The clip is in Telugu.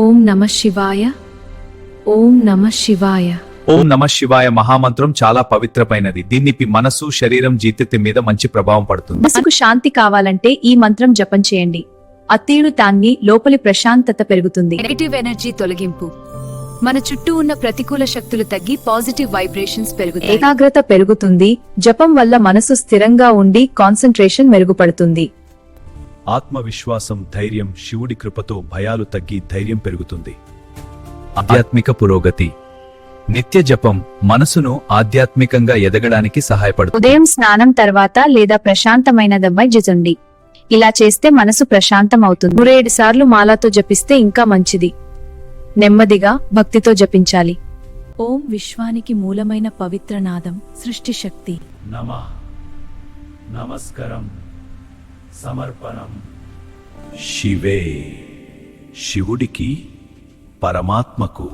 ఓం నమః శివాయ. ఓం నమః శివాయ. ఓం నమః శివాయ మహామంత్రం చాలా పవిత్రమైనది. దీన్ని మనసు, శరీరం, జీవితం మీద మంచి ప్రభావం పడుతుంది. మనసుకు శాంతి కావాలంటే ఈ మంత్రం జపం చేయండి. అతీడు తాన్ని లోపలి ప్రశాంతత పెరుగుతుంది. నెగటివ్ ఎనర్జీ తొలగింపు. మన చుట్టూ ఉన్న ప్రతికూల శక్తులు తగ్గి పాజిటివ్ వైబ్రేషన్స్ పెరుగుతాయి. ఏకాగ్రత పెరుగుతుంది. జపం వల్ల మనసు స్థిరంగా ఉండి కాన్సంట్రేషన్ మెరుగుపడుతుంది. ఆత్మవిశ్వాసం, ధైర్యం, శివుడి కృపతో భయాలు తగ్గి ధైర్యం పెరుగుతుంది. ఆధ్యాత్మిక పురోగతి. నిత్య జపం మనసును ఆధ్యాత్మికంగా ఎదగడానికి సహాయపడుతుంది. ఉదయం స్నానం తర్వాత లేదా ప్రశాంతమైన దమ్మై జపండి. ఇలా చేస్తే మనసు ప్రశాంతం అవుతుంది. 107 సార్లు మాలతో జపిస్తే ఇంకా మంచిది. నెమ్మదిగా భక్తితో జపించాలి. ఓం విశ్వానికి మూలమైన పవిత్ర నాదం, సృష్టి శక్తి. నమః, నమస్కారం, సమర్పణం. శివే, శివుడికి, పరమాత్మకు